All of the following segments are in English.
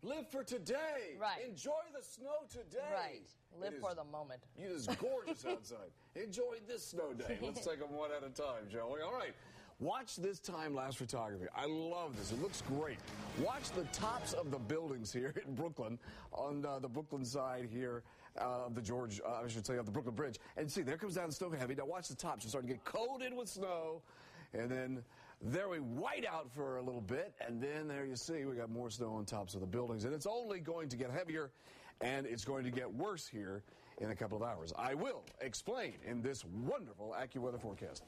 Live for today. Right. Enjoy the snow today. Right. Live for the moment. It is gorgeous outside. Enjoy this snow day. Let's take them one at a time, shall we? All right. Watch this time-lapse photography. I love this. It looks great. Watch the tops of the buildings here in Brooklyn, on the Brooklyn side here of the of the Brooklyn Bridge. And see, there comes down the snow heavy. Now watch the tops. You're starting to get coated with snow. And then there we white out for a little bit. And then there you see we got more snow on tops of the buildings. And it's only going to get heavier, and it's going to get worse here in a couple of hours. I will explain in this wonderful AccuWeather forecast.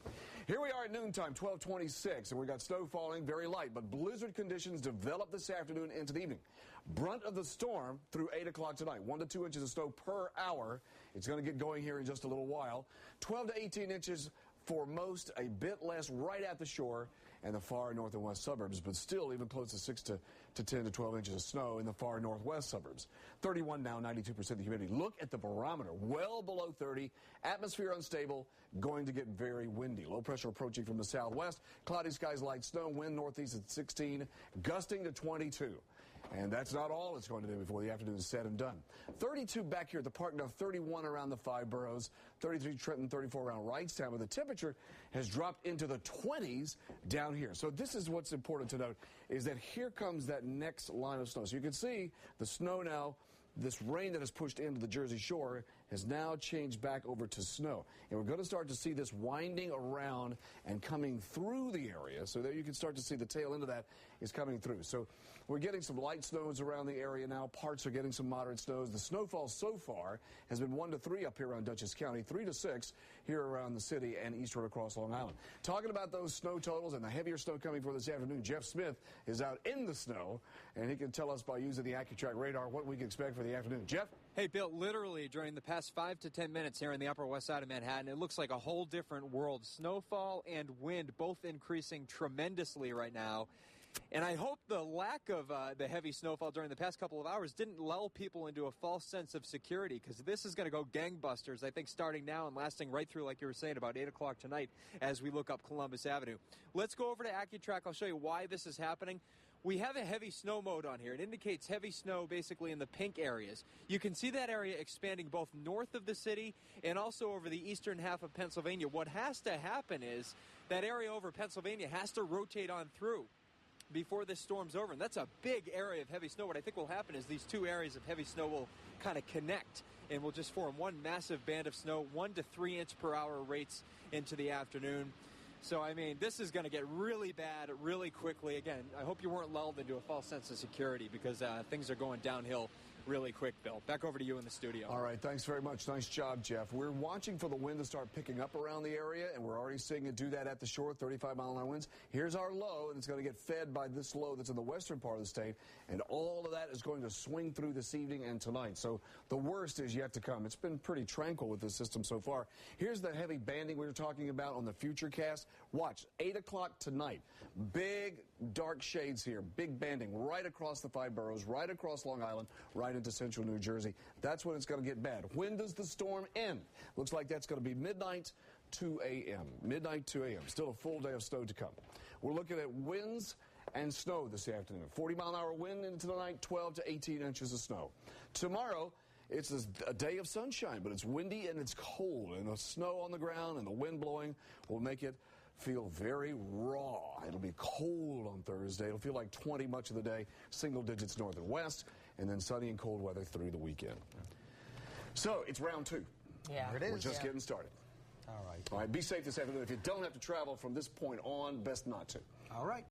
Here we are at noontime, 12:26, and we got snow falling, very light, but blizzard conditions develop this afternoon into the evening. Brunt of the storm through 8 o'clock tonight, 1 to 2 inches of snow per hour. It's going to get going here in just a little while. 12 to 18 inches for most, a bit less right at the shore and the far north and west suburbs, but still even close to 6 to 10 to 12 inches of snow in the far northwest suburbs. 31 now, 92% the humidity. Look at the barometer, well below 30. Atmosphere unstable, going to get very windy. Low pressure approaching from the southwest. Cloudy skies, light snow, wind northeast at 16, gusting to 22. And that's not all it's going to do before the afternoon is said and done. 32 back here at the park, now 31 around the five boroughs, 33 Trenton, 34 around Wrightstown, with the temperature has dropped into the 20s down here. So this is what's important to note, is that here comes that next line of snow. So you can see the snow now. This rain that has pushed into the Jersey Shore has now changed back over to snow. And we're going to start to see this winding around and coming through the area, so that you can start to see the tail end of that is coming through. So we're getting some light snows around the area now. Parts are getting some moderate snows. The snowfall so far has been 1 to 3 up here around Dutchess County, 3 to 6 here around the city and eastward across Long Island. Talking about those snow totals and the heavier snow coming for this afternoon, Jeff Smith is out in the snow, and he can tell us by using the AccuTrack radar what we can expect for the afternoon. Jeff? Hey, Bill, literally during the past 5 to 10 minutes here in the Upper West Side of Manhattan, it looks like a whole different world. Snowfall and wind both increasing tremendously right now. And I hope the lack of the heavy snowfall during the past couple of hours didn't lull people into a false sense of security, because this is going to go gangbusters, I think, starting now and lasting right through, like you were saying, about 8 o'clock tonight as we look up Columbus Avenue. Let's go over to AccuTrack. I'll show you why this is happening. We have a heavy snow mode on here. It indicates heavy snow basically in the pink areas. You can see that area expanding both north of the city and also over the eastern half of Pennsylvania. What has to happen is that area over Pennsylvania has to rotate on through before this storm's over. And that's a big area of heavy snow. What I think will happen is these two areas of heavy snow will kind of connect and will just form one massive band of snow, 1 to 3 inch per hour rates into the afternoon. So, I mean, this is going to get really bad really quickly. Again, I hope you weren't lulled into a false sense of security, because things are going downhill really quick, Bill. Back over to you in the studio. All right, thanks very much. Nice job, Jeff. We're watching for the wind to start picking up around the area, and we're already seeing it do that at the shore, 35-mile-an-hour winds. Here's our low, and it's going to get fed by this low that's in the western part of the state, and all of that is going to swing through this evening and tonight. So the worst is yet to come. It's been pretty tranquil with this system so far. Here's the heavy banding we were talking about on the Futurecast. Watch, 8 o'clock tonight. Big, dark shades here. Big banding right across the five boroughs, right across Long Island, right into central New Jersey. That's when it's going to get bad. When does the storm end? Looks like that's going to be midnight, 2 a.m. Midnight, 2 a.m. Still a full day of snow to come. We're looking at winds and snow this afternoon. 40-mile-an-hour wind into the night, 12 to 18 inches of snow. Tomorrow, it's a day of sunshine, but it's windy and it's cold, and the snow on the ground and the wind blowing will make it feel very raw. It'll be cold on Thursday. It'll feel like 20 much of the day, single digits north and west, and then sunny and cold weather through the weekend. So it's round 2. Yeah, it is. We're just getting started. All right. All right, be safe this afternoon. If you don't have to travel from this point on, best not to. All right.